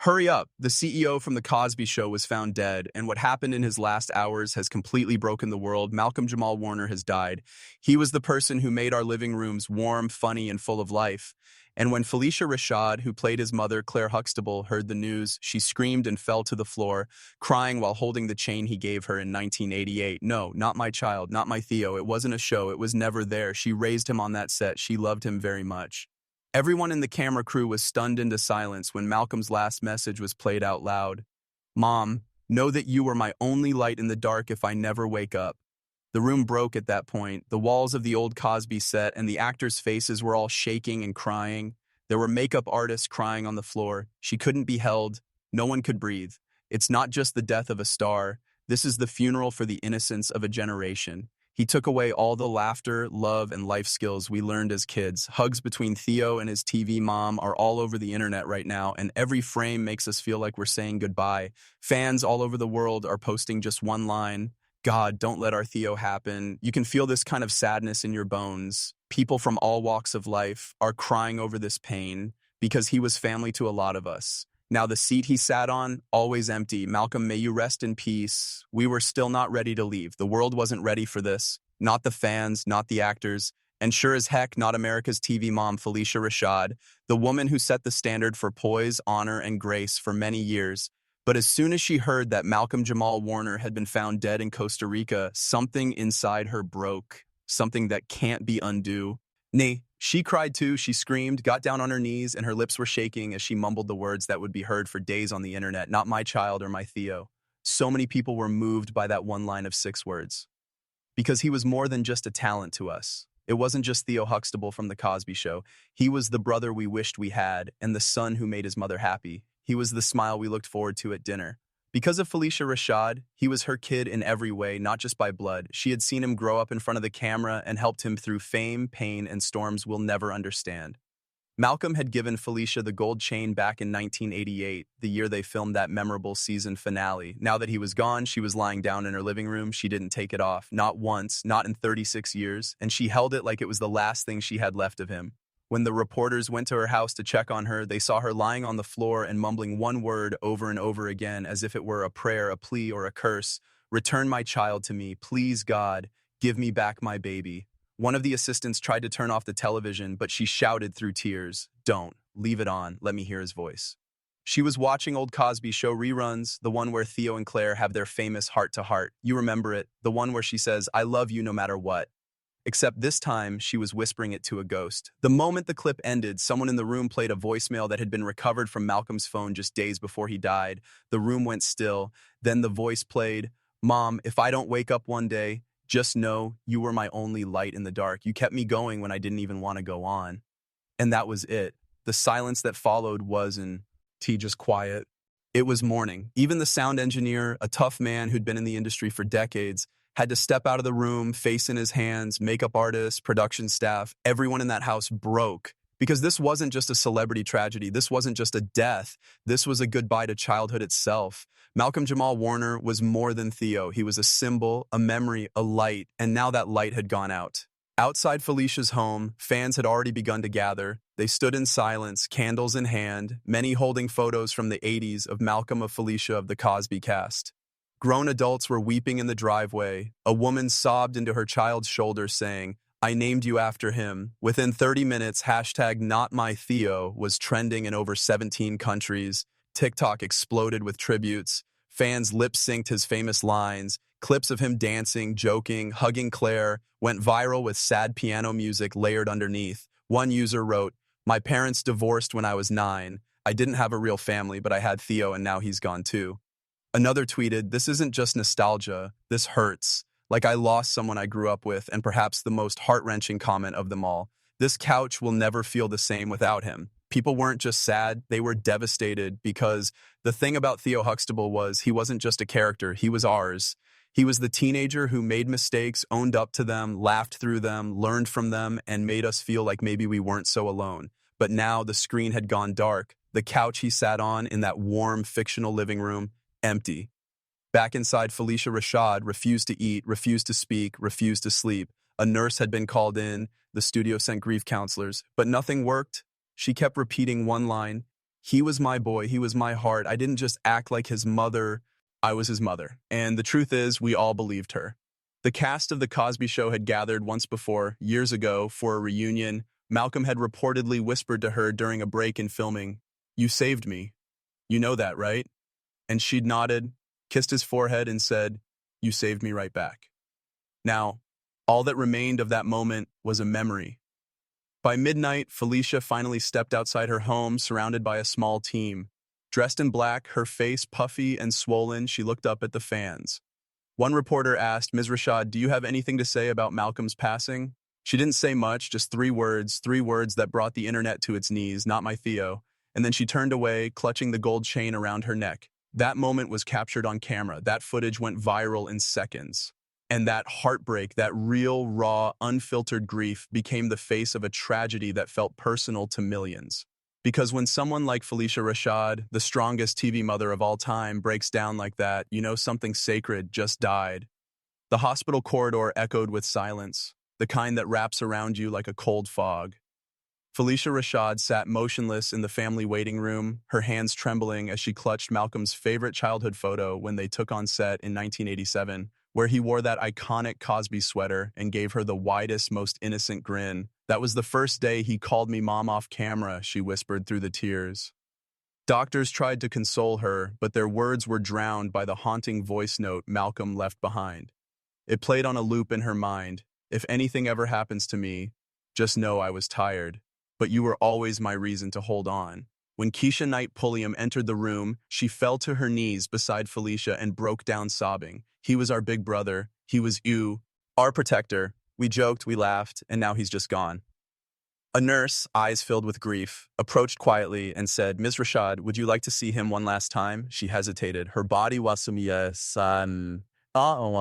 Hurry up. The CEO from The Cosby Show was found dead, and what happened in his last hours has completely broken the world. Malcolm-Jamal Warner has died. He was the person who made our living rooms warm, funny, and full of life. And when Phylicia Rashad, who played his mother, Claire Huxtable, heard the news, she screamed and fell to the floor, crying while holding the chain he gave her in 1988. No, not my child, not my Theo. It wasn't a show. It was never there. She raised him on that set. She loved him very much. Everyone in the camera crew was stunned into silence when Malcolm's last message was played out loud. Mom, know that you are my only light in the dark if I never wake up. The room broke at that point. The walls of the old Cosby set and the actors' faces were all shaking and crying. There were makeup artists crying on the floor. She couldn't be held. No one could breathe. It's not just the death of a star. This is the funeral for the innocence of a generation. He took away all the laughter, love, and life skills we learned as kids. Hugs between Theo and his TV mom are all over the internet right now, and every frame makes us feel like we're saying goodbye. Fans all over the world are posting just one line: God, don't let our Theo happen. You can feel this kind of sadness in your bones. People from all walks of life are crying over this pain because he was family to a lot of us. Now the seat he sat on, always empty. Malcolm, may you rest in peace. We were still not ready to leave. The world wasn't ready for this. Not the fans, not the actors, and sure as heck not America's TV mom, Phylicia Rashad, the woman who set the standard for poise, honor, and grace for many years. But as soon as she heard that Malcolm-Jamal Warner had been found dead in Costa Rica, something inside her broke, something that can't be undone. Nay, she cried too. She screamed, got down on her knees, and her lips were shaking as she mumbled the words that would be heard for days on the internet: not my child or my Theo. So many people were moved by that one line of 6 words. Because he was more than just a talent to us. It wasn't just Theo Huxtable from The Cosby Show. He was the brother we wished we had and the son who made his mother happy. He was the smile we looked forward to at dinner. Because of Phylicia Rashad, he was her kid in every way, not just by blood. She had seen him grow up in front of the camera and helped him through fame, pain, and storms we'll never understand. Malcolm had given Phylicia the gold chain back in 1988, the year they filmed that memorable season finale. Now that he was gone, she was lying down in her living room. She didn't take it off, not once, not in 36 years, and she held it like it was the last thing she had left of him. When the reporters went to her house to check on her, they saw her lying on the floor and mumbling one word over and over again as if it were a prayer, a plea, or a curse: return my child to me. Please, God, give me back my baby. One of the assistants tried to turn off the television, but she shouted through tears, "Don't. Leave it on. Let me hear his voice." She was watching old Cosby Show reruns, the one where Theo and Claire have their famous heart-to-heart. You remember it, the one where she says, "I love you no matter what." Except this time, she was whispering it to a ghost. The moment the clip ended, someone in the room played a voicemail that had been recovered from Malcolm's phone just days before he died. The room went still. Then the voice played, "Mom, if I don't wake up one day, just know you were my only light in the dark. You kept me going when I didn't even want to go on." And that was it. The silence that followed wasn't just quiet. It was morning. Even the sound engineer, a tough man who'd been in the industry for decades, had to step out of the room, face in his hands. Makeup artists, production staff, everyone in that house broke. Because this wasn't just a celebrity tragedy. This wasn't just a death. This was a goodbye to childhood itself. Malcolm-Jamal Warner was more than Theo. He was a symbol, a memory, a light, and now that light had gone out. Outside Phylicia's home, fans had already begun to gather. They stood in silence, candles in hand, many holding photos from the 80s of Malcolm, of Phylicia, of the Cosby cast. Grown adults were weeping in the driveway. A woman sobbed into her child's shoulder saying, "I named you after him." Within 30 minutes, #NotMyTheo was trending in over 17 countries. TikTok exploded with tributes. Fans lip-synced his famous lines. Clips of him dancing, joking, hugging Claire went viral with sad piano music layered underneath. One user wrote, "My parents divorced when I was 9. I didn't have a real family, but I had Theo and now he's gone too." Another tweeted, "This isn't just nostalgia. This hurts. Like I lost someone I grew up with," and perhaps the most heart-wrenching comment of them all: "This couch will never feel the same without him." People weren't just sad, they were devastated, because the thing about Theo Huxtable was he wasn't just a character, he was ours. He was the teenager who made mistakes, owned up to them, laughed through them, learned from them, and made us feel like maybe we weren't so alone. But now the screen had gone dark. The couch he sat on in that warm, fictional living room, empty. Back inside, Phylicia Rashad refused to eat, refused to speak, refused to sleep. A nurse had been called in. The studio sent grief counselors, but nothing worked. She kept repeating one line: He was my boy. He was my heart. I didn't just act like his mother. I was his mother. And the truth is, we all believed her. The cast of The Cosby Show had gathered once before, years ago, for a reunion. Malcolm had reportedly whispered to her during a break in filming, "You saved me. You know that, right?" And she'd nodded, kissed his forehead, and said, "You saved me right back." Now, all that remained of that moment was a memory. By midnight, Phylicia finally stepped outside her home, surrounded by a small team. Dressed in black, her face puffy and swollen, she looked up at the fans. One reporter asked, "Ms. Rashad, do you have anything to say about Malcolm's passing?" She didn't say much, just three words that brought the internet to its knees, "Not my Theo." And then she turned away, clutching the gold chain around her neck. That moment was captured on camera. That footage went viral in seconds. And that heartbreak, that real, raw, unfiltered grief became the face of a tragedy that felt personal to millions. Because when someone like Phylicia Rashad, the strongest TV mother of all time, breaks down like that, you know something sacred just died. The hospital corridor echoed with silence, the kind that wraps around you like a cold fog. Phylicia Rashad sat motionless in the family waiting room, her hands trembling as she clutched Malcolm's favorite childhood photo when they took on set in 1987, where he wore that iconic Cosby sweater and gave her the widest, most innocent grin. "That was the first day he called me mom off camera," she whispered through the tears. Doctors tried to console her, but their words were drowned by the haunting voice note Malcolm left behind. It played on a loop in her mind. "If anything ever happens to me, just know I was tired. But you were always my reason to hold on." When Keisha Knight Pulliam entered the room, she fell to her knees beside Phylicia and broke down sobbing. "He was our big brother. He was you, our protector. We joked, we laughed, and now he's just gone." A nurse, eyes filled with grief, approached quietly and said, "Ms. Rashad, would you like to see him one last time?" She hesitated. Her body was one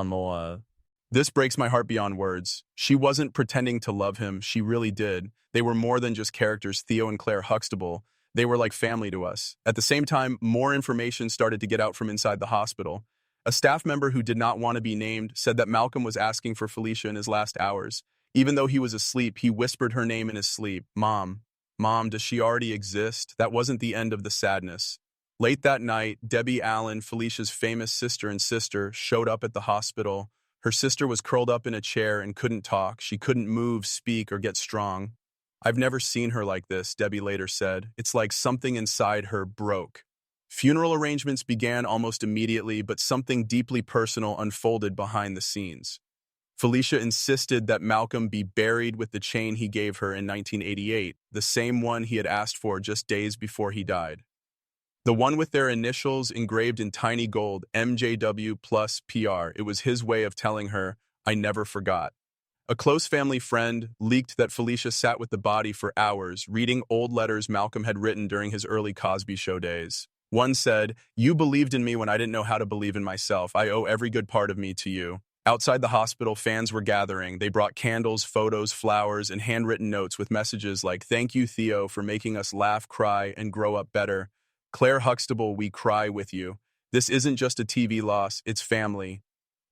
more. This breaks my heart beyond words. She wasn't pretending to love him. She really did. They were more than just characters, Theo and Claire Huxtable. They were like family to us. At the same time, more information started to get out from inside the hospital. A staff member who did not want to be named said that Malcolm was asking for Phylicia in his last hours. Even though he was asleep, he whispered her name in his sleep. "Mom. Mom, does she already exist?" That wasn't the end of the sadness. Late that night, Debbie Allen, Phylica's famous sister, showed up at the hospital. Her sister was curled up in a chair and couldn't talk. She couldn't move, speak, or get strong. "I've never seen her like this," Debbie later said. "It's like something inside her broke." Funeral arrangements began almost immediately, but something deeply personal unfolded behind the scenes. Phylicia insisted that Malcolm be buried with the chain he gave her in 1988, the same one he had asked for just days before he died. The one with their initials engraved in tiny gold, MJW plus PR. It was his way of telling her, "I never forgot." A close family friend leaked that Phylicia sat with the body for hours, reading old letters Malcolm had written during his early Cosby Show days. One said, "You believed in me when I didn't know how to believe in myself. I owe every good part of me to you." Outside the hospital, fans were gathering. They brought candles, photos, flowers, and handwritten notes with messages like, "Thank you, Theo, for making us laugh, cry, and grow up better. Claire Huxtable, we cry with you. This isn't just a TV loss, it's family."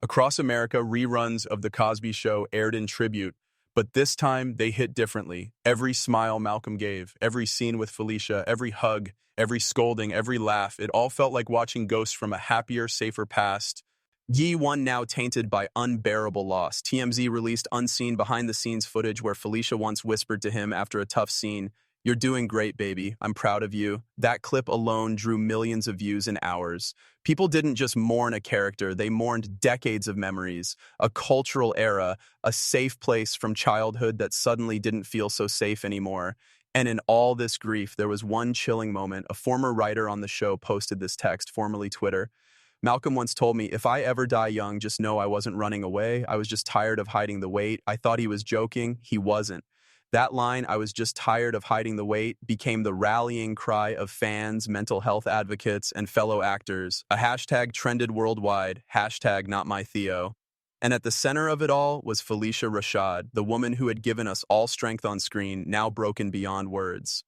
Across America, reruns of The Cosby Show aired in tribute, but this time they hit differently. Every smile Malcolm gave, every scene with Phylicia, every hug, every scolding, every laugh, it all felt like watching ghosts from a happier, safer past. Ye one now tainted by unbearable loss. TMZ released unseen behind-the-scenes footage where Phylicia once whispered to him after a tough scene, "You're doing great, baby. I'm proud of you." That clip alone drew millions of views in hours. People didn't just mourn a character, they mourned decades of memories, a cultural era, a safe place from childhood that suddenly didn't feel so safe anymore. And in all this grief, there was one chilling moment. A former writer on the show posted this text, formerly Twitter. "Malcolm once told me, if I ever die young, just know I wasn't running away. I was just tired of hiding the weight. I thought he was joking. He wasn't." That line, "I was just tired of hiding the weight," became the rallying cry of fans, mental health advocates, and fellow actors. A hashtag trended worldwide, hashtag not my Theo. And at the center of it all was Phylicia Rashad, the woman who had given us all strength on screen, now broken beyond words.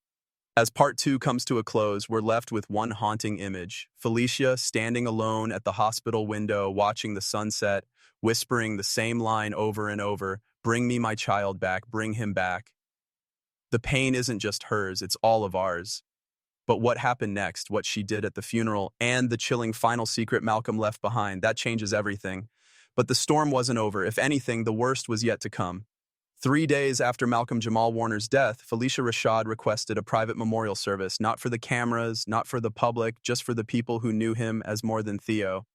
As part two comes to a close, we're left with one haunting image. Phylicia standing alone at the hospital window, watching the sunset, whispering the same line over and over, "Bring me my child back, bring him back." The pain isn't just hers, it's all of ours. But what happened next, what she did at the funeral, and the chilling final secret Malcolm left behind, that changes everything. But the storm wasn't over. If anything, the worst was yet to come. 3 days after Malcolm-Jamal Warner's death, Phylicia Rashad requested a private memorial service, not for the cameras, not for the public, just for the people who knew him as more than Theo.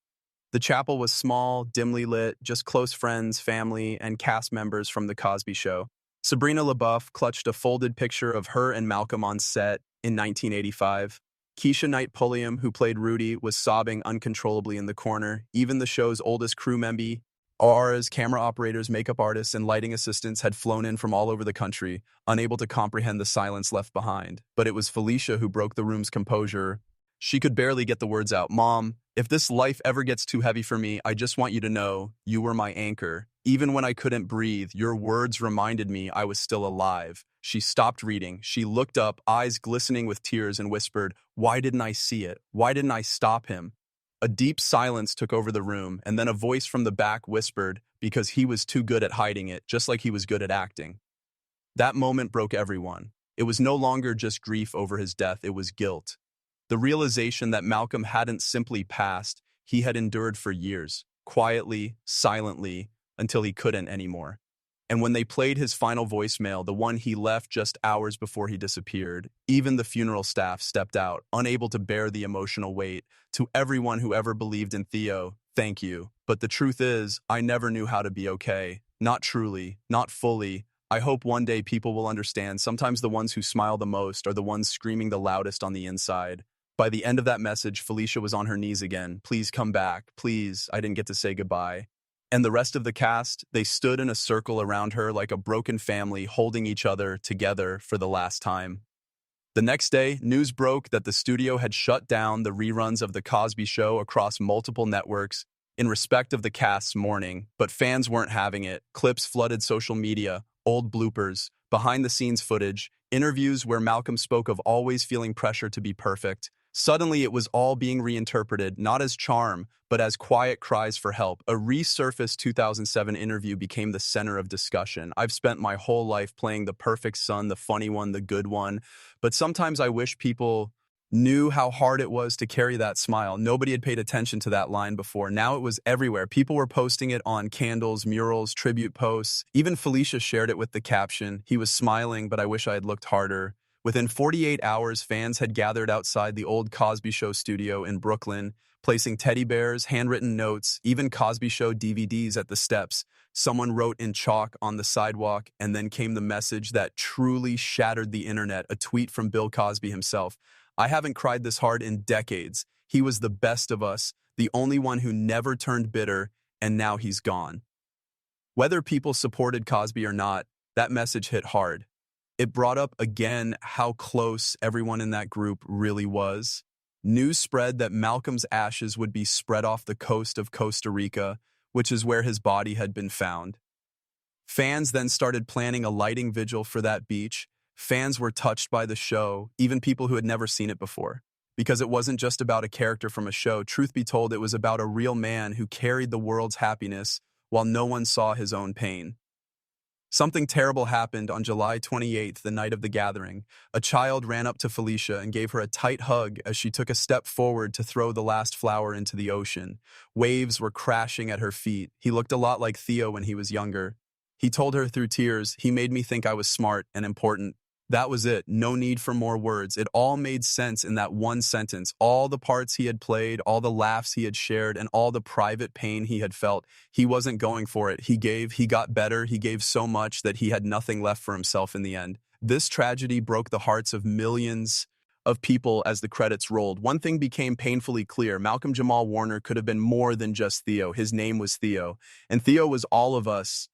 The chapel was small, dimly lit, just close friends, family, and cast members from The Cosby Show. Sabrina LaBeouf clutched a folded picture of her and Malcolm on set in 1985. Keisha Knight Pulliam, who played Rudy, was sobbing uncontrollably in the corner. Even the show's oldest crew member, ARA's camera operators, makeup artists, and lighting assistants had flown in from all over the country, unable to comprehend the silence left behind. But it was Phylicia who broke the room's composure. She could barely get the words out. "Mom, if this life ever gets too heavy for me, I just want you to know you were my anchor. Even when I couldn't breathe, your words reminded me I was still alive." She stopped reading. She looked up, eyes glistening with tears, and whispered, "Why didn't I see it? Why didn't I stop him?" A deep silence took over the room, and then a voice from the back whispered, "Because he was too good at hiding it, just like he was good at acting." That moment broke everyone. It was no longer just grief over his death, it was guilt. The realization that Malcolm hadn't simply passed, he had endured for years, quietly, silently, until he couldn't anymore. And when they played his final voicemail, the one he left just hours before he disappeared, even the funeral staff stepped out, unable to bear the emotional weight. "To everyone who ever believed in Theo, thank you. But the truth is, I never knew how to be okay. Not truly, not fully. I hope one day people will understand sometimes the ones who smile the most are the ones screaming the loudest on the inside." By the end of that message, Phylicia was on her knees again. "Please come back. Please, I didn't get to say goodbye." And the rest of the cast, they stood in a circle around her like a broken family holding each other together for the last time. The next day, news broke that the studio had shut down the reruns of The Cosby Show across multiple networks in respect of the cast's mourning, but fans weren't having it. Clips flooded social media, old bloopers, behind-the-scenes footage, interviews where Malcolm spoke of always feeling pressure to be perfect. Suddenly, it was all being reinterpreted, not as charm, but as quiet cries for help. A resurfaced 2007 interview became the center of discussion. "I've spent my whole life playing the perfect son, the funny one, the good one, but sometimes I wish people knew how hard it was to carry that smile." Nobody had paid attention to that line before. Now it was everywhere. People were posting it on candles, murals, tribute posts. Even Phylicia shared it with the caption, "He was smiling, but I wish I had looked harder." Within 48 hours, fans had gathered outside the old Cosby Show studio in Brooklyn, placing teddy bears, handwritten notes, even Cosby Show DVDs at the steps. Someone wrote in chalk on the sidewalk, and then came the message that truly shattered the internet, a tweet from Bill Cosby himself. "I haven't cried this hard in decades. He was the best of us, the only one who never turned bitter, and now he's gone." Whether people supported Cosby or not, that message hit hard. It brought up again how close everyone in that group really was. News spread that Malcolm's ashes would be spread off the coast of Costa Rica, which is where his body had been found. Fans then started planning a lighting vigil for that beach. Fans were touched by the show, even people who had never seen it before. Because it wasn't just about a character from a show. Truth be told, it was about a real man who carried the world's happiness while no one saw his own pain. Something terrible happened on July 28th, the night of the gathering. A child ran up to Phylicia and gave her a tight hug as she took a step forward to throw the last flower into the ocean. Waves were crashing at her feet. He looked a lot like Theo when he was younger. He told her through tears, "He made me think I was smart and important." That was it. No need for more words. It all made sense in that one sentence. All the parts he had played, all the laughs he had shared, and all the private pain he had felt. He wasn't going for it. He gave, he got better, he gave so much that he had nothing left for himself in the end. This tragedy broke the hearts of millions of people as the credits rolled. One thing became painfully clear. Malcolm-Jamal Warner could have been more than just Theo. His name was Theo. And Theo was all of us.